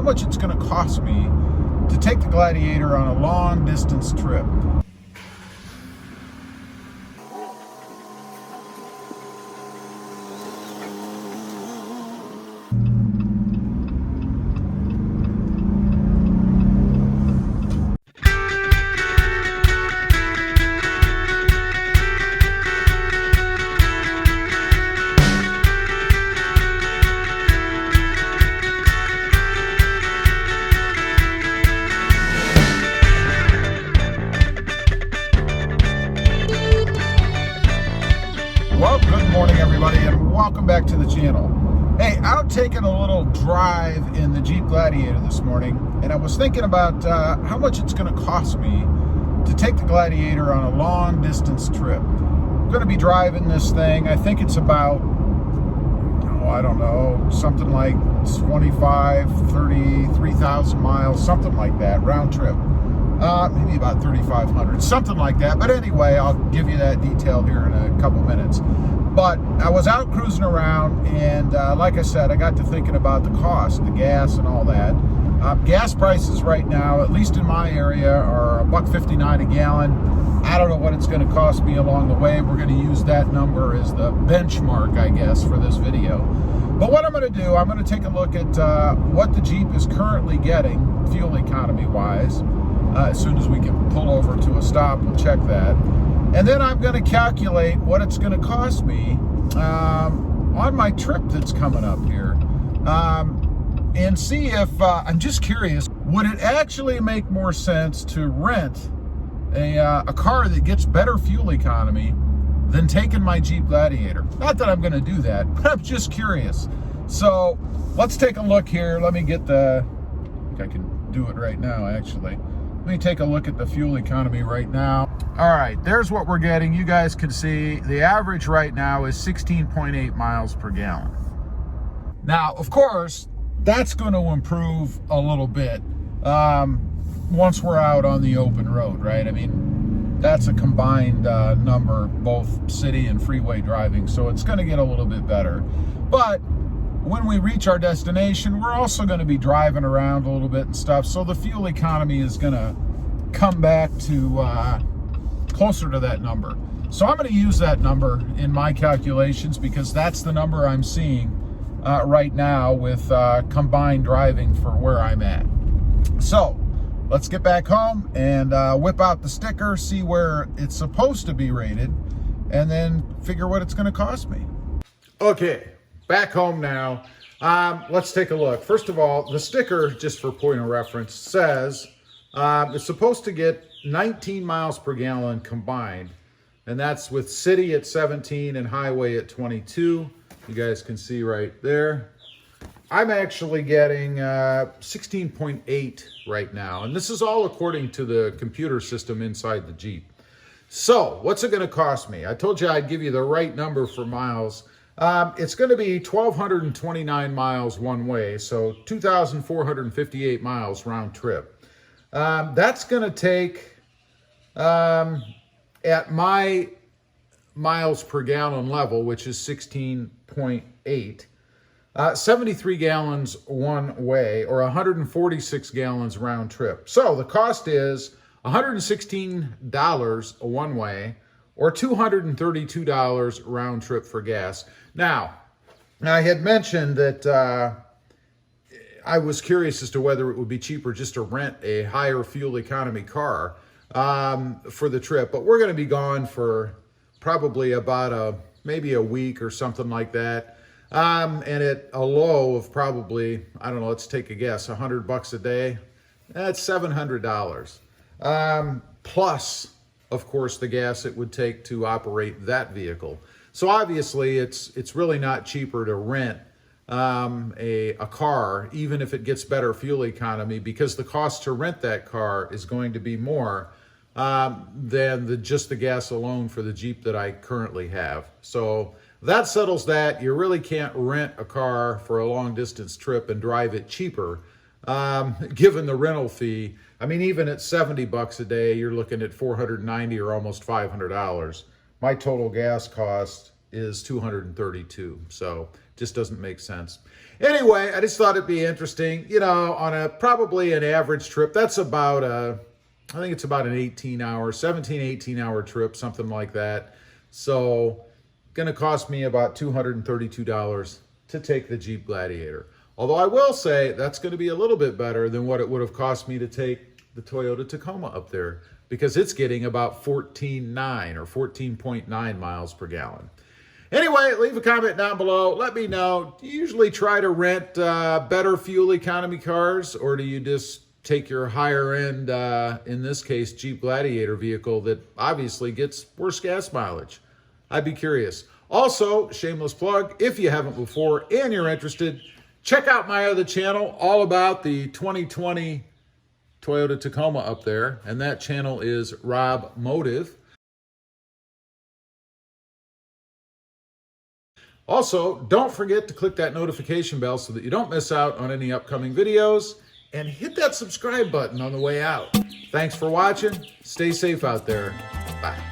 much it's going to cost me to take the Gladiator on a long distance trip. Well, good morning everybody and welcome back to the channel. Hey, out taking a little drive in the Jeep Gladiator this morning, and I was thinking about how much it's going to cost me to take the Gladiator on a long distance trip. I'm going to be driving this thing. I think it's about, I don't know, something like 33,000 miles, something like that, round trip. Maybe about 3,500, something like that. But anyway, I'll give you that detail here in a couple minutes. But I was out cruising around, and like I said, I got to thinking about the cost, the gas and all that. Gas prices right now, at least in my area, are $1.59 a gallon. I don't know what it's going to cost me along the way. We're going to use that number as the benchmark, I guess, for this video. But what I'm going to do, I'm going to take a look at what the Jeep is currently getting, fuel economy-wise. As soon as we can pull over to a stop, we'll check that. And then I'm going to calculate what it's going to cost me on my trip that's coming up here. And see if, I'm just curious, would it actually make more sense to rent a car that gets better fuel economy than taking my Jeep Gladiator? Not that I'm going to do that, but I'm just curious. So let's take a look here. Let me get I think I can do it right now, actually. Let me take a look at the fuel economy right now. All right, there's what we're getting. You guys can see the average right now is 16.8 miles per gallon. Now, of course, that's going to improve a little bit once we're out on the open road, right? I mean, that's a combined number, both city and freeway driving, so it's going to get a little bit better. But when we reach our destination, we're also going to be driving around a little bit and stuff, so the fuel economy is going to come back to closer to that number. So I'm going to use that number in my calculations because that's the number I'm seeing right now with combined driving for where I'm at. So let's get back home and whip out the sticker, see where it's supposed to be rated, and then figure what it's going to cost me. Okay. Back home now. Let's take a look. First of all, the sticker, just for point of reference, says it's supposed to get 19 miles per gallon combined, and that's with city at 17 and highway at 22. You guys can see right there. I'm actually getting 16.8 right now, and this is all according to the computer system inside the Jeep. So what's it going to cost me? I told you I'd give you the right number for miles. It's going to be 1,229 miles one way, so 2,458 miles round trip. That's going to take, at my miles per gallon level, which is 16.8, 73 gallons one way, or 146 gallons round trip. So the cost is $116 one way, or $232 round trip for gas. Now, I had mentioned that I was curious as to whether it would be cheaper just to rent a higher fuel economy car for the trip, but we're going to be gone for probably about maybe a week or something like that. And at a low of probably, I don't know, let's take a guess, $100 a day. That's $700. Plus, of course, the gas it would take to operate that vehicle. So obviously, it's really not cheaper to rent a car, even if it gets better fuel economy, because the cost to rent that car is going to be more than just the gas alone for the Jeep that I currently have. So that settles that. You really can't rent a car for a long distance trip and drive it cheaper, given the rental fee. I mean, even at $70 a day, you're looking at $490 or almost $500. My total gas cost is 232. So just doesn't make sense. Anyway, I just thought it'd be interesting, you know, on probably an average trip. That's about I think it's about an 18 hour trip, something like that. So gonna cost me about $232 to take the Jeep Gladiator. Although I will say that's gonna be a little bit better than what it would have cost me to take the Toyota Tacoma up there, because it's getting about 14.9 or 14.9 miles per gallon. Anyway, leave a comment down below. Let me know. Do you usually try to rent better fuel economy cars, or do you just take your higher end, in this case, Jeep Gladiator vehicle that obviously gets worse gas mileage? I'd be curious. Also, shameless plug, if you haven't before and you're interested, check out my other channel all about the 2020 Toyota Tacoma up there, and that channel is Rob Motive. Also, don't forget to click that notification bell so that you don't miss out on any upcoming videos, and hit that subscribe button on the way out. Thanks for watching. Stay safe out there. Bye.